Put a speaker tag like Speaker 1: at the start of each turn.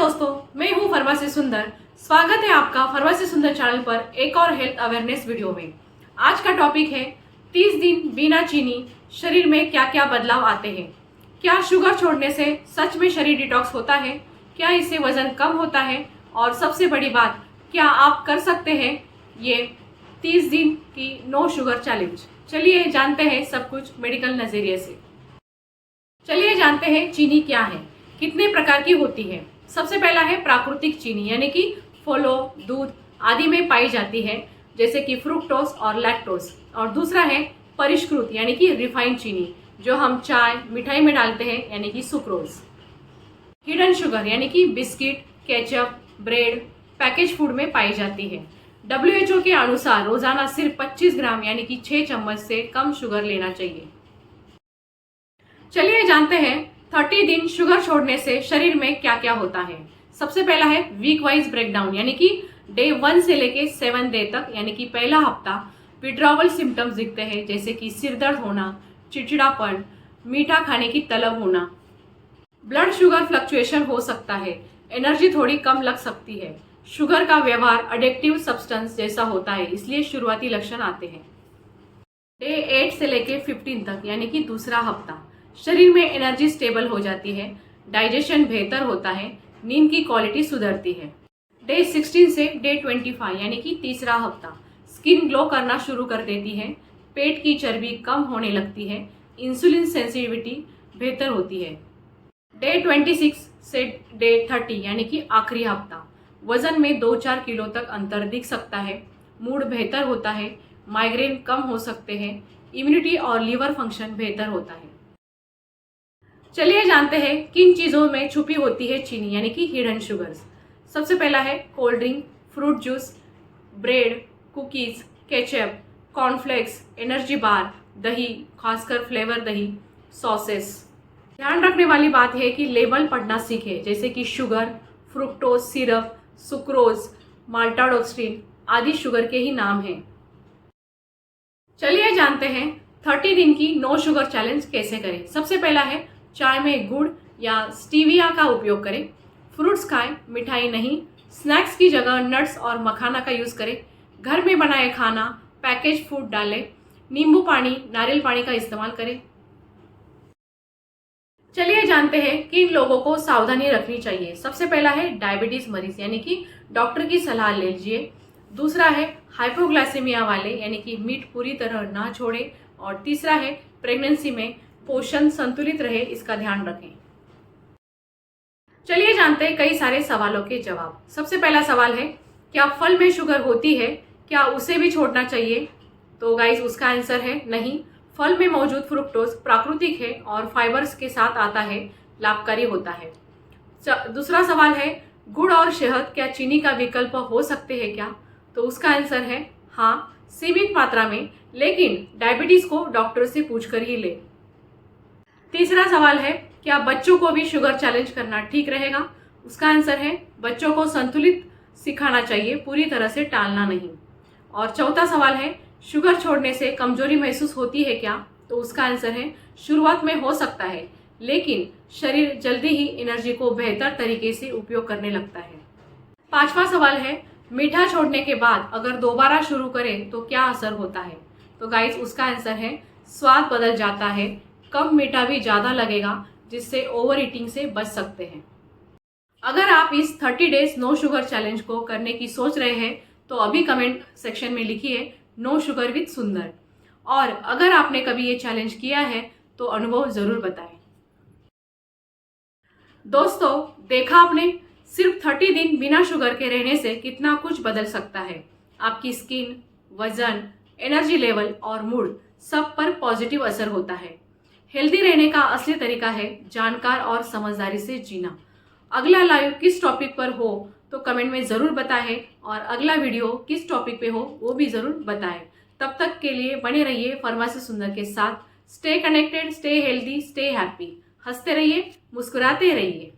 Speaker 1: दोस्तों, मैं हूं फरवा से सुंदर। स्वागत है आपका फरवा से सुंदर चैनल पर एक और हेल्थ अवेयरनेस वीडियो में। आज का टॉपिक है 30 दिन बिना चीनी शरीर में क्या क्या बदलाव आते हैं। क्या शुगर छोड़ने से सच में शरीर डिटॉक्स होता है? क्या इससे वजन कम होता है? और सबसे बड़ी बात, क्या आप कर सकते हैं ये 30 दिन की नो शुगर चैलेंज? चलिए जानते हैं सब कुछ मेडिकल नजरिए से। चलिए जानते हैं चीनी क्या है, कितने प्रकार की होती है। सबसे पहला है प्राकृतिक चीनी, यानी कि फलों, दूध आदि में पाई जाती है, जैसे कि फ्रुक्टोज और लैक्टोज। और दूसरा है परिष्कृत यानी कि रिफाइंड चीनी, जो हम चाय मिठाई में डालते हैं, यानी कि सुक्रोज। हिडन शुगर यानी कि biscuit, ketchup, bread, package food में पाई जाती है। WHO के अनुसार रोजाना सिर्फ 25 ग्राम यानी कि 6 चम्मच से कम शुगर लेना चाहिए। चलिए जानते हैं 30 दिन शुगर छोड़ने से शरीर में क्या क्या होता है। सबसे पहला है वीक वाइज ब्रेकडाउन, यानी कि डे 1 से लेके 7 डे तक, यानी कि पहला हफ्ता विड्रॉवल सिम्टम्स दिखते हैं, जैसे कि सिर दर्द होना, चिड़चिड़ापन, मीठा खाने की तलब होना। ब्लड शुगर फ्लक्चुएशन हो सकता है, एनर्जी थोड़ी कम लग सकती है। शुगर का व्यवहार एडिक्टिव सब्सटेंस जैसा होता है, इसलिए शुरुआती लक्षण आते हैं। डे 8 से लेके 15 तक, यानी कि दूसरा हफ्ता, शरीर में एनर्जी स्टेबल हो जाती है, डाइजेशन बेहतर होता है, नींद की क्वालिटी सुधरती है। डे 16 से डे 25 यानी कि तीसरा हफ्ता, स्किन ग्लो करना शुरू कर देती है, पेट की चर्बी कम होने लगती है, इंसुलिन सेंसिटिविटी बेहतर होती है। डे 26 से डे 30 यानी कि आखिरी हफ्ता, वजन में 2-4 किलो तक अंतर दिख सकता है, मूड बेहतर होता है, माइग्रेन कम हो सकते हैं, इम्यूनिटी और लीवर फंक्शन बेहतर होता है। चलिए जानते हैं किन चीज़ों में छुपी होती है चीनी, यानी कि हिडन शुगर्स। सबसे पहला है cold drink, fruit juice, bread, cookies, ketchup, cornflakes, energy bar, दही, खासकर फ्लेवर दही, सॉसेस। ध्यान रखने वाली बात है कि लेबल पढ़ना सीखें, जैसे कि शुगर, फ्रुक्टोज सिरप, सुक्रोज, माल्टाडोक्स्ट्रिन आदि शुगर के ही नाम हैं। चलिए जानते हैं 30 दिन की नो शुगर चैलेंज कैसे करें। सबसे पहला है चाय में गुड़ या स्टीविया का उपयोग करें, फ्रूट्स खाएं, मिठाई नहीं, स्नैक्स की जगह नट्स और मखाना का यूज़ करें, घर में बनाए खाना, पैकेज फूड डालें, नींबू पानी, नारियल पानी का इस्तेमाल करें। चलिए जानते हैं किन लोगों को सावधानी रखनी चाहिए। सबसे पहला है डायबिटीज़ मरीज, यानी कि डॉक्टर की सलाह ले लीजिए। दूसरा है हाइपोग्लाइसेमिया वाले, यानी कि मीट पूरी तरह ना छोड़ें। और तीसरा है प्रेगनेंसी में पोषण संतुलित रहे, इसका ध्यान रखें। चलिए जानते हैं कई सारे सवालों के जवाब। सबसे पहला सवाल है, क्या फल में शुगर होती है, क्या उसे भी छोड़ना चाहिए? तो गाइस उसका आंसर है नहीं। फल में मौजूद फ्रुक्टोज प्राकृतिक है और फाइबर्स के साथ आता है, लाभकारी होता है। दूसरा सवाल है, गुड़ और शहद क्या चीनी का विकल्प हो सकते हैं क्या? तो उसका आंसर है हाँ, सीमित मात्रा में, लेकिन डायबिटीज को डॉक्टर से पूछकर ही ले। तीसरा सवाल है, क्या बच्चों को भी शुगर चैलेंज करना ठीक रहेगा? उसका आंसर है बच्चों को संतुलित सिखाना चाहिए, पूरी तरह से टालना नहीं। और चौथा सवाल है, शुगर छोड़ने से कमजोरी महसूस होती है क्या? तो उसका आंसर है शुरुआत में हो सकता है, लेकिन शरीर जल्दी ही एनर्जी को बेहतर तरीके से उपयोग करने लगता है। पांचवा सवाल है, मीठा छोड़ने के बाद अगर दोबारा शुरू करें तो क्या असर होता है? तो गाइस उसका आंसर है स्वाद बदल जाता है, कम मीठा भी ज़्यादा लगेगा, जिससे ओवर ईटिंग से बच सकते हैं। अगर आप इस 30 डेज नो शुगर चैलेंज को करने की सोच रहे हैं तो अभी कमेंट सेक्शन में लिखिए नो शुगर विद सुंदर। और अगर आपने कभी ये चैलेंज किया है तो अनुभव ज़रूर बताएं। दोस्तों, देखा आपने, सिर्फ 30 दिन बिना शुगर के रहने से कितना कुछ बदल सकता है। आपकी स्किन, वजन, एनर्जी लेवल और मूड सब पर पॉजिटिव असर होता है। हेल्दी रहने का असली तरीका है जानकार और समझदारी से जीना। अगला लाइव किस टॉपिक पर हो तो कमेंट में ज़रूर बताएं, और अगला वीडियो किस टॉपिक पे हो वो भी ज़रूर बताएं। तब तक के लिए बने रहिए फरमा से सुंदर के साथ। Stay connected, stay healthy, stay happy. हंसते रहिए, मुस्कुराते रहिए।